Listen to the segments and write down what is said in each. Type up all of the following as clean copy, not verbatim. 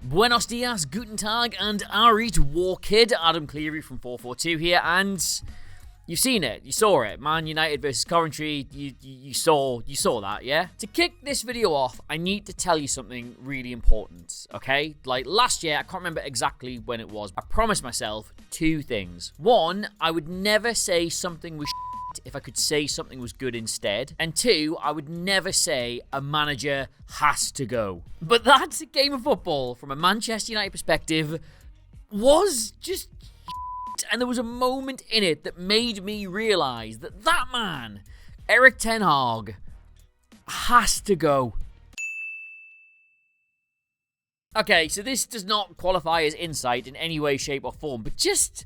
Buenos dias, guten tag, and 𝗕𝗫𝗓𝗏𝗧𝗏. Adam Clery from FourFourTwo here, and you've seen it, you saw it. Man United versus Coventry, you saw that, yeah? To kick this video off, I need to tell you something really important, okay? Like last year, I can't remember exactly when it was, I promised myself two things. One, I would never say something was if I could say something was good instead. And two, I would never say a manager has to go. But that game of football, from a Manchester United perspective, was just and there was a moment in it that made me realise that that man, Erik Ten Hag, has to go. Okay, so this does not qualify as insight in any way, shape or form, but just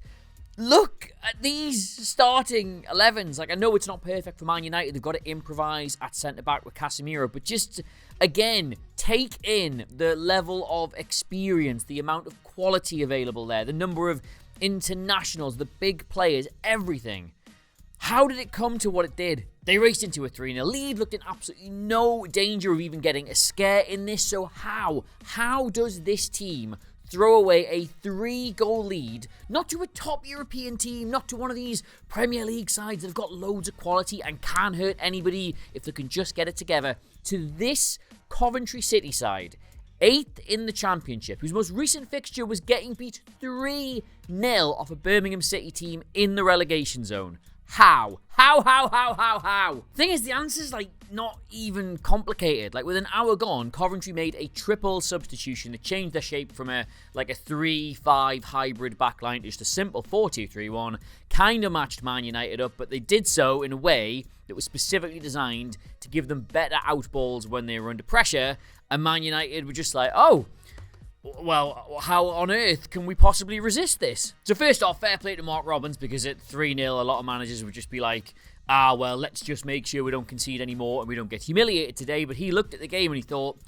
look at these starting 11s. Like, I know it's not perfect for Man United. They've got to improvise at centre-back with Casemiro. But just, again, take in the level of experience, the amount of quality available there, the number of internationals, the big players, everything. How did it come to what it did? They raced into a 3-0 lead, looked in absolutely no danger of even getting a scare in this. So how? How does this team throw away a 3-goal lead, not to a top European team, not to one of these Premier League sides that have got loads of quality and can hurt anybody if they can just get it together, to this Coventry City side, 8th in the Championship, whose most recent fixture was getting beat 3-0 off a Birmingham City team in the relegation zone? How? How? Thing is, the answer's like not even complicated. Like, with an hour gone, Coventry made a triple substitution that changed their shape from a 3-5 hybrid backline to just a simple 4-2-3-1. Kind of matched Man United up, but they did so in a way that was specifically designed to give them better outballs when they were under pressure. And Man United were just like, oh, well, how on earth can we possibly resist this? So first off, fair play to Mark Robins, because at 3-0, a lot of managers would just be like, well, let's just make sure we don't concede anymore and we don't get humiliated today. But he looked at the game and he thought,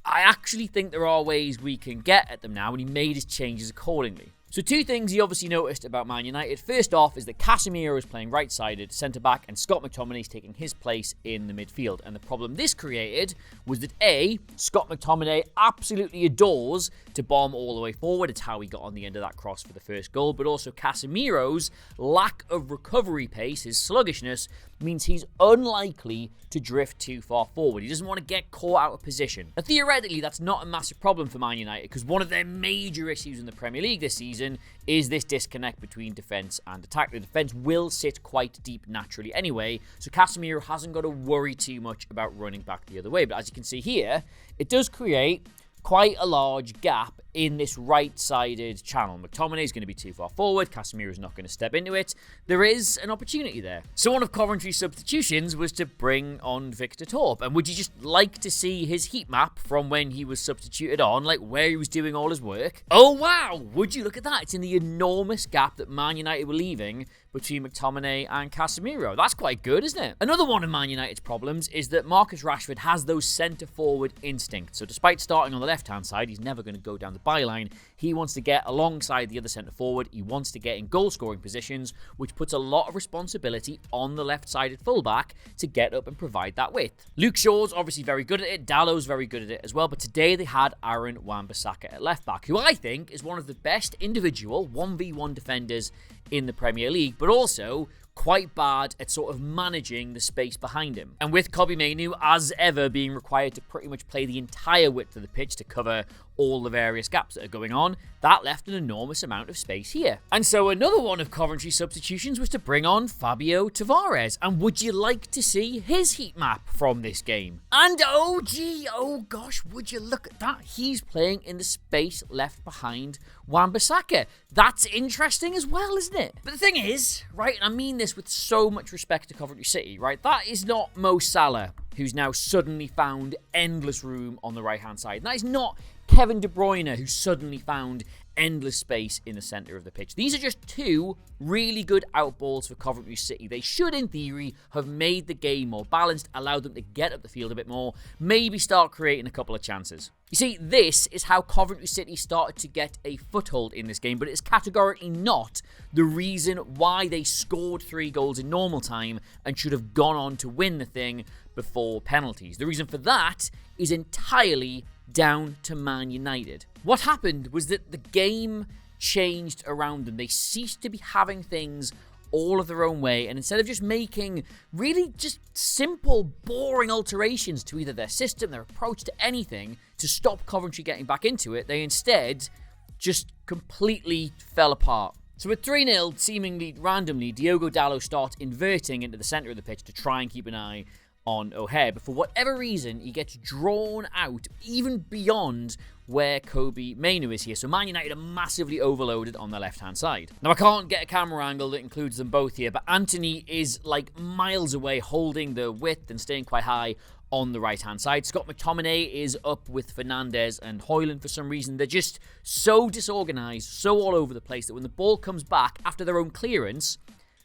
I actually think there are ways we can get at them now, and he made his changes accordingly. So two things he obviously noticed about Man United. First off is that Casemiro is playing right-sided centre-back and Scott McTominay is taking his place in the midfield. And the problem this created was that A, Scott McTominay absolutely adores to bomb all the way forward. It's how he got on the end of that cross for the first goal. But also Casemiro's lack of recovery pace, his sluggishness, means he's unlikely to drift too far forward. He doesn't want to get caught out of position. Now, theoretically, that's not a massive problem for Man United, because one of their major issues in the Premier League this season is this disconnect between defence and attack. The defence will sit quite deep naturally anyway, so Casemiro hasn't got to worry too much about running back the other way. But as you can see here, it does create quite a large gap in this right-sided channel. McTominay is going to be too far forward. Casemiro is not going to step into it. There is an opportunity there. So one of Coventry's substitutions was to bring on Victor Torp. And would you just like to see his heat map from when he was substituted on, like where he was doing all his work? Oh, wow! Would you look at that? It's in the enormous gap that Man United were leaving between McTominay and Casemiro. That's quite good, isn't it? Another one of Man United's problems is that Marcus Rashford has those centre-forward instincts. So despite starting on the left-hand side, he's never going to go down the byline. He wants to get alongside the other centre-forward. He wants to get in goal-scoring positions, which puts a lot of responsibility on the left-sided fullback to get up and provide that width. Luke Shaw's obviously very good at it. Dalot's very good at it as well. But today they had 𝗕𝗫𝗓𝗏𝗏 at left-back, who I think is one of the best individual 1v1 defenders in the Premier League, but also quite bad at sort of managing the space behind him. And with 𝗕𝗫𝗓𝗏𝗏, as ever, being required to pretty much play the entire width of the pitch to cover all the various gaps that are going on, that left an enormous amount of space here. And so another one of Coventry's substitutions was to bring on Fabio Tavares. And would you like to see his heat map from this game? And oh gosh, would you look at that? He's playing in the space left behind Wan-Bissaka. That's interesting as well, isn't it? But the thing is, right, and I mean this with so much respect to Coventry City, right, that is not Mo Salah, who's now suddenly found endless room on the right-hand side. And that is not Kevin De Bruyne, who suddenly found endless space in the centre of the pitch. These are just two really good outballs for Coventry City. They should, in theory, have made the game more balanced, allowed them to get up the field a bit more, maybe start creating a couple of chances. You see, this is how Coventry City started to get a foothold in this game, but it's categorically not the reason why they scored 3 goals in normal time and should have gone on to win the thing before penalties. The reason for that is entirely down to Man United. What happened was that the game changed around them. They ceased to be having things all of their own way, and instead of just making really just simple, boring alterations to either their system, their approach to anything, to stop Coventry getting back into it, they instead just completely fell apart. So with 3-0, seemingly randomly, Diogo Dalot starts inverting into the centre of the pitch to try and keep an eye on O'Hare, but for whatever reason, he gets drawn out even beyond where 𝗘𝗫𝗧𝗜𝗍 is here. So Man United are massively overloaded on the left-hand side. Now, I can't get a camera angle that includes them both here, but Antony is like miles away, holding the width and staying quite high on the right-hand side. Scott McTominay is up with Fernandes and Højlund for some reason. They're just so disorganised, so all over the place, that when the ball comes back after their own clearance,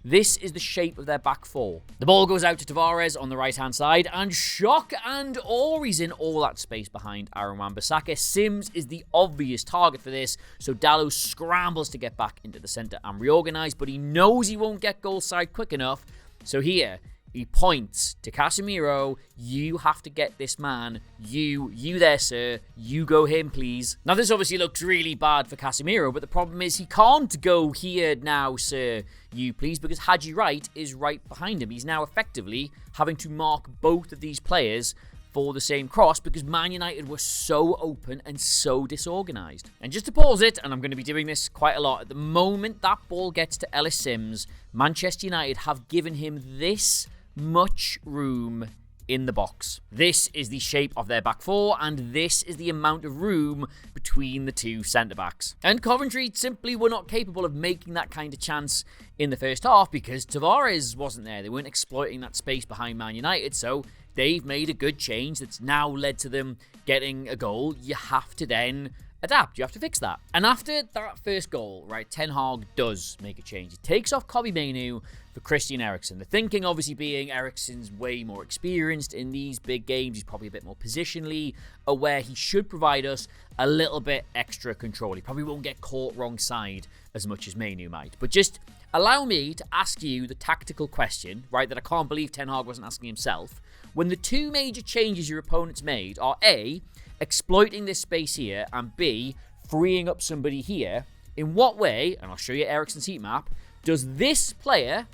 this is the shape of their back four. The ball goes out to 𝗘𝗫𝗧𝗏 on the right-hand side, and shock and awe, he's in all that space behind 𝗕𝗏𝗏𝗏𝗧𝗏. Sims is the obvious target for this, so Dalot scrambles to get back into the centre and reorganise, but he knows he won't get goal side quick enough, so here he points to Casemiro. You have to get this man. You there, sir. You go him, please. Now, this obviously looks really bad for Casemiro, but the problem is he can't go here now, sir. You please, because 𝗕𝗏𝗏𝗏𝗏 is right behind him. He's now effectively having to mark both of these players for the same cross because Man United were so open and so disorganised. And just to pause it, and I'm going to be doing this quite a lot, at the moment that ball gets to Ellis Sims, Manchester United have given him this much room in the box. This is the shape of their back four, and this is the amount of room between the two centre-backs. And Coventry simply were not capable of making that kind of chance in the first half because Tavares wasn't there. They weren't exploiting that space behind Man United, so they've made a good change that's now led to them getting a goal. You have to then adapt. You have to fix that. And after that first goal, right, Ten Hag does make a change. He takes off 𝗘𝗫𝗧𝗏𝗏𝗏 for Christian Eriksen. The thinking obviously being Eriksen's way more experienced in these big games. He's probably a bit more positionally aware. He should provide us a little bit extra control. He probably won't get caught wrong side as much as 𝗦𝗶𝗏 might. But just allow me to ask you the tactical question, right, that I can't believe Ten Hag wasn't asking himself. When the two major changes your opponent's made are A, exploiting this space here, and B, freeing up somebody here, in what way, and I'll show you Eriksen's heat map, does this player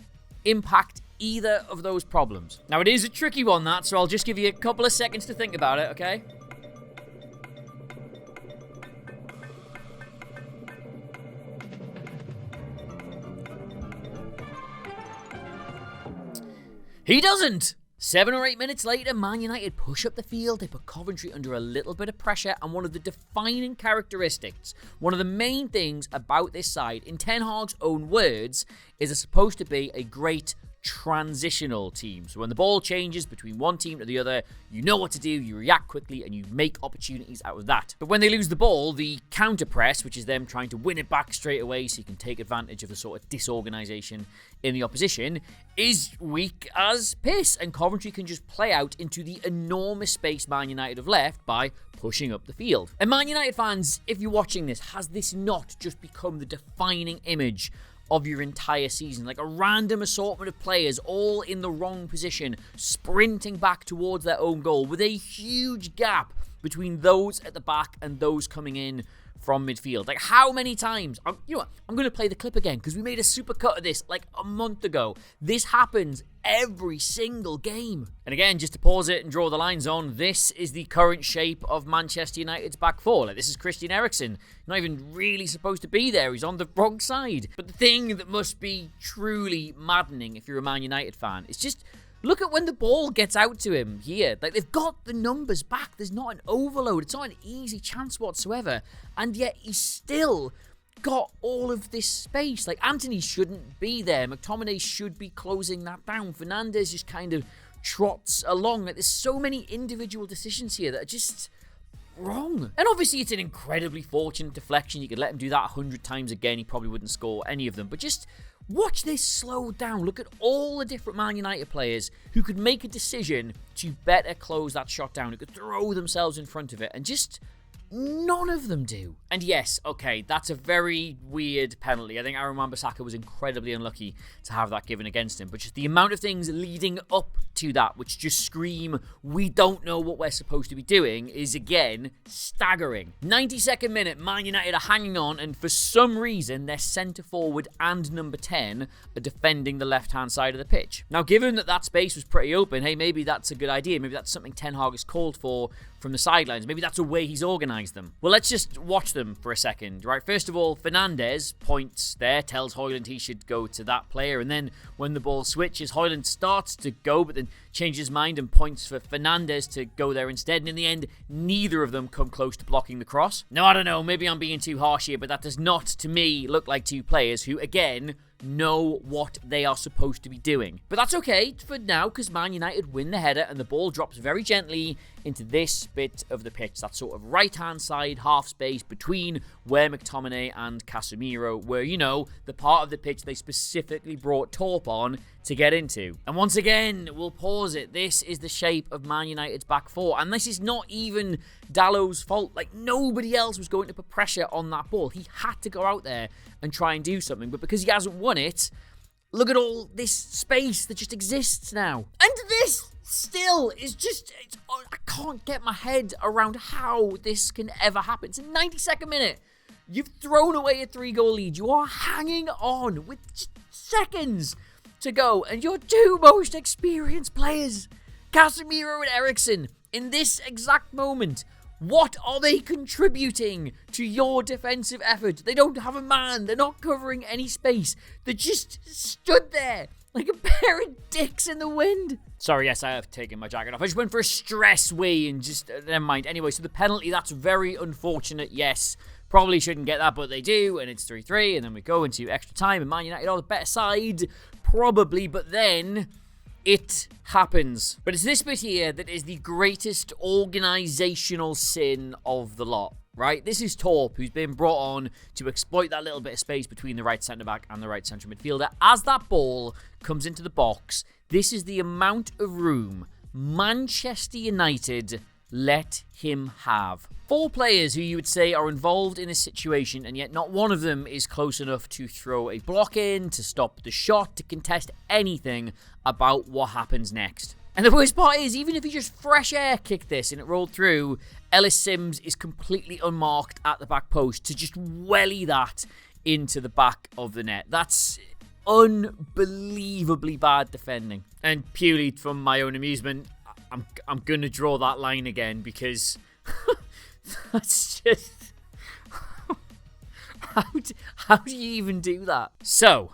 impact either of those problems? Now, it is a tricky one, that, so I'll just give you a couple of seconds to think about it, okay? He doesn't! 7 or 8 minutes later, Man United push up the field. They put Coventry under a little bit of pressure, and one of the defining characteristics, one of the main things about this side, in Ten Hag's own words, is it's supposed to be a great transitional team. So when the ball changes between one team to the other, you know what to do, you react quickly, and you make opportunities out of that. But when they lose the ball, the counter press, which is them trying to win it back straight away so you can take advantage of the sort of disorganisation in the opposition, is weak as piss, and Coventry can just play out into the enormous space Man United have left by pushing up the field. And Man United fans, if you're watching this, has this not just become the defining image of your entire season? Like a random assortment of players all in the wrong position, sprinting back towards their own goal with a huge gap between those at the back and those coming in from midfield. Like, how many times? You know what? I'm going to play the clip again because we made a super cut of this like a month ago. This happens every single game. And again, just to pause it and draw the lines on, this is the current shape of Manchester United's back four. Like, this is Christian Eriksen. Not even really supposed to be there. He's on the wrong side. But the thing that must be truly maddening if you're a Man United fan is just look at when the ball gets out to him here. Like, they've got the numbers back. There's not an overload. It's not an easy chance whatsoever. And yet he's still got all of this space. Like, Antony shouldn't be there. McTominay should be closing that down. Fernandes just kind of trots along. Like, there's so many individual decisions here that are just wrong. And obviously it's an incredibly fortunate deflection. You could let him do that 100 times again. He probably wouldn't score any of them. But just watch this slow down. Look at all the different Man United players who could make a decision to better close that shot down, who could throw themselves in front of it. And just None of them do. And yes, okay, that's a very weird penalty. I think 𝗕𝗊𝗍𝗧𝗏 was incredibly unlucky to have that given against him. But just the amount of things leading up to that, which just scream, we don't know what we're supposed to be doing, is again staggering. 92nd minute, Man United are hanging on, and for some reason, their centre forward and number 10 are defending the left-hand side of the pitch. Now, given that that space was pretty open, hey, maybe that's a good idea. Maybe that's something Ten Hag has called for from the sidelines. Maybe that's a way he's organised them. Well, let's just watch them for a second, right? First of all, Fernandes points there, tells Højlund he should go to that player, and then when the ball switches, Højlund starts to go, but then changes his mind and points for Fernandes to go there instead, and in the end, neither of them come close to blocking the cross. Now, I don't know, maybe I'm being too harsh here, but that does not, to me, look like two players who, again, know what they are supposed to be doing. But that's okay for now, because Man United win the header and the ball drops very gently into this bit of the pitch, that sort of right-hand side half space between where 𝗦𝗶𝗴𝗍 and Casemiro were, you know, the part of the pitch they specifically brought 𝗘𝗫𝗧𝗏 on to get into. And once again, we'll pause it. This is the shape of Man United's back four, and this is not even Dalot's fault. Like, nobody else was going to put pressure on that ball. He had to go out there and try and do something, but because he hasn't won it, look at all this space that just exists now. And this still is just, I can't get my head around how this can ever happen. It's a 92nd minute. You've thrown away a 3-goal lead. You are hanging on with seconds to go, and your two most experienced players, Casemiro and Eriksen, in this exact moment, what are they contributing to your defensive effort? They don't have a man. They're not covering any space. They just stood there like a pair of dicks in the wind. Sorry, yes, I have taken my jacket off. I just went for a stress wee and just, never mind. Anyway, so the penalty, that's very unfortunate, yes. Probably shouldn't get that, but they do, and it's 3-3, and then we go into extra time, and Man United are the better side, probably, but then it happens. But it's this bit here that is the greatest organisational sin of the lot, right? This is 𝗘𝗫𝗧𝗏, who's been brought on to exploit that little bit of space between the right centre-back and the right central midfielder. As that ball comes into the box, this is the amount of room Manchester United let him have. 4 players who you would say are involved in this situation, and yet not one of them is close enough to throw a block in, to stop the shot, to contest anything about what happens next. And the worst part is, even if he just fresh air kicked this and it rolled through, Ellis Simms is completely unmarked at the back post to just welly that into the back of the net. That's unbelievably bad defending. And purely from my own amusement, I'm going to draw that line again, because that's just... how do you even do that? So,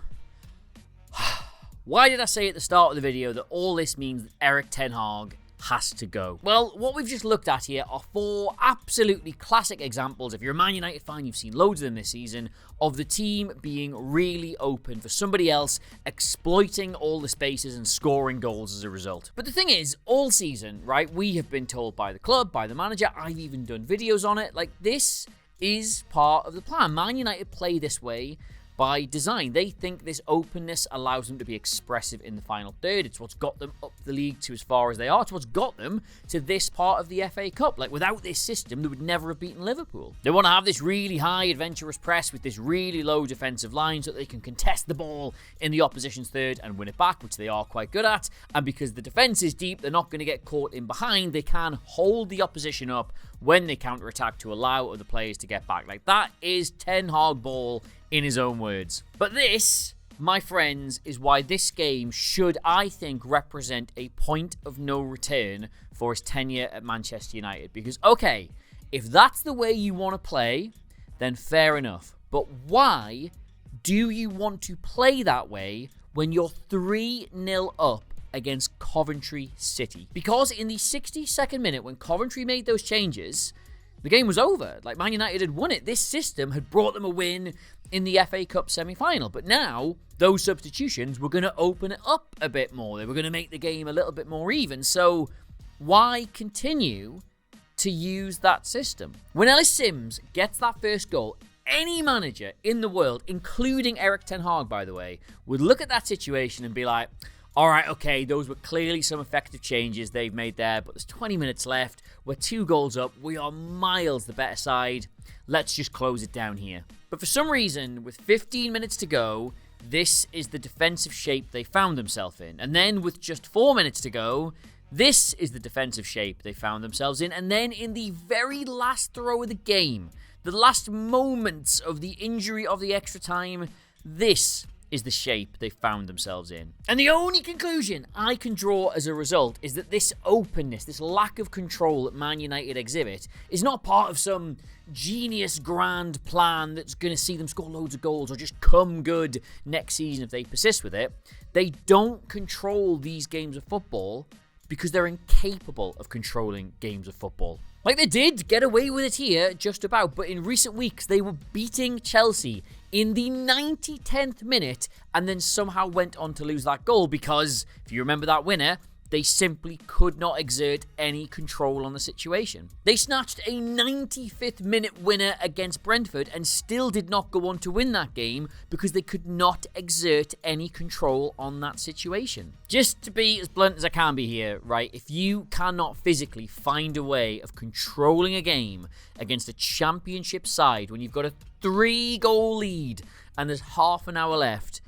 why did I say at the start of the video that all this means that Erik Ten Hag has to go? Well, what we've just looked at here are 4 absolutely classic examples. If you're a Man United fan, you've seen loads of them this season, of the team being really open for somebody else, exploiting all the spaces and scoring goals as a result. But the thing is, all season, right, we have been told by the club, by the manager, I've even done videos on it, like, this is part of the plan. Man United play this way by design. They think this openness allows them to be expressive in the final third. It's what's got them up the league to as far as they are. It's what's got them to this part of the FA Cup. Like, without this system, they would never have beaten Liverpool. They want to have this really high adventurous press with this really low defensive line so that they can contest the ball in the opposition's third and win it back, which they are quite good at. And because the defense is deep, they're not going to get caught in behind. They can hold the opposition up when they counter-attack to allow other players to get back. Like, that is Ten Hag ball in his own words. But this, my friends, is why this game should, I think, represent a point of no return for his tenure at Manchester United. Because, okay, if that's the way you want to play, then fair enough. But why do you want to play that way when you're 3-0 up against Coventry City? Because in the 62nd minute, when Coventry made those changes, the game was over. Like, Man United had won it. This system had brought them a win in the FA Cup semi-final. But now, those substitutions were going to open it up a bit more. They were going to make the game a little bit more even. So, why continue to use that system? When Ellis Simms gets that first goal, any manager in the world, including Erik Ten Hag, by the way, would look at that situation and be like, Alright, okay, those were clearly some effective changes they've made there, but there's 20 minutes left. We're 2 goals up. We are miles the better side. Let's just close it down here. But for some reason, with 15 minutes to go, this is the defensive shape they found themselves in. And then with just 4 minutes to go, this is the defensive shape they found themselves in. And then in the very last throw of the game, the last moments of the injury of the extra time, this is the shape they found themselves in. And the only conclusion I can draw as a result is that this openness, this lack of control that Man United exhibit is not part of some genius grand plan that's going to see them score loads of goals or just come good next season if they persist with it. They don't control these games of football because they're incapable of controlling games of football. Like, they did get away with it here, just about, but in recent weeks, they were beating Chelsea in the 90th minute and then somehow went on to lose that goal because, if you remember that winner, they simply could not exert any control on the situation. They snatched a 95th minute winner against Brentford and still did not go on to win that game because they could not exert any control on that situation. Just to be as blunt as I can be here, right? If you cannot physically find a way of controlling a game against a championship side when you've got a 3-goal lead and there's half an hour left,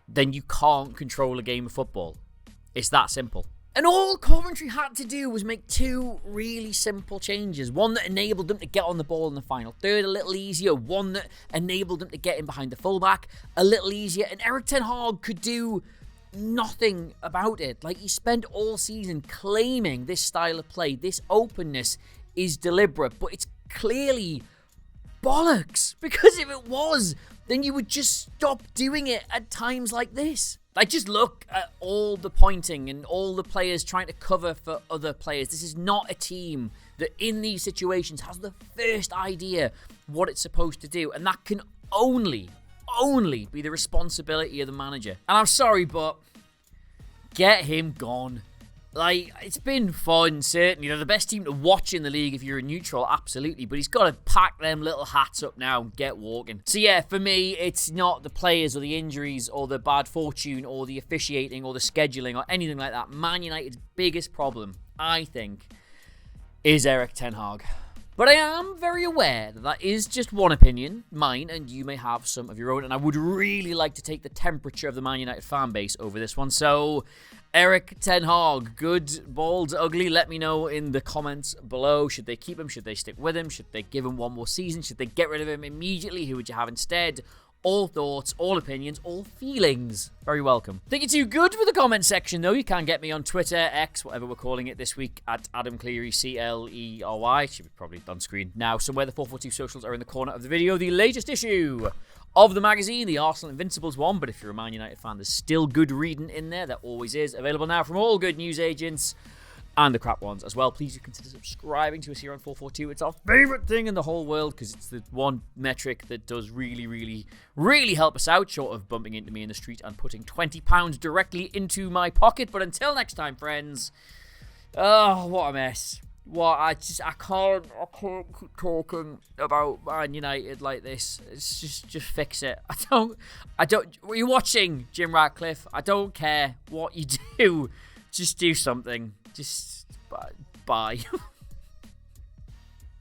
then you can't control a game of football. It's that simple. And all Coventry had to do was make 2 really simple changes. One that enabled them to get on the ball in the final third a little easier. One that enabled them to get in behind the fullback a little easier. And Erik Ten Hag could do nothing about it. Like, he spent all season claiming this style of play, this openness is deliberate. But it's clearly bollocks. Because if it was, then you would just stop doing it at times like this. Like, just look at all the pointing and all the players trying to cover for other players. This is not a team that in these situations has the first idea what it's supposed to do. And that can only be the responsibility of the manager. And I'm sorry, but get him gone. Like, it's been fun, certainly. They're the best team to watch in the league if you're a neutral, absolutely. But he's got to pack them little hats up now and get walking. So yeah, for me, it's not the players or the injuries or the bad fortune or the officiating or the scheduling or anything like that. Man United's biggest problem, I think, is Erik Ten Hag. But I am very aware that that is just one opinion, mine, and you may have some of your own. And I would really like to take the temperature of the Man United fan base over this one. So, Erik Ten Hag, good, bald, ugly, let me know in the comments below. Should they keep him? Should they stick with him? Should they give him one more season? Should they get rid of him immediately? Who would you have instead? All thoughts, all opinions, all feelings. Very welcome. Think you're too good for the comment section, though. You can get me on Twitter, X, whatever we're calling it this week, at @AdamClery, CLERY. Should be probably on screen now. Somewhere the 442 socials are in the corner of the video. The latest issue of the magazine, the Arsenal Invincibles one. But if you're a Man United fan, there's still good reading in there. There always is. Available now from all good news agents. And the crap ones as well. Please do consider subscribing to us here on 442. It's our favourite thing in the whole world because it's the one metric that does really help us out, short of bumping into me in the street and putting £20 directly into my pocket. But until next time, friends, oh, what a mess. I can't keep talking about Man United like this. It's just fix it. I don't, you're watching Jim Ratcliffe. I don't care what you do. Just do something. Just bye.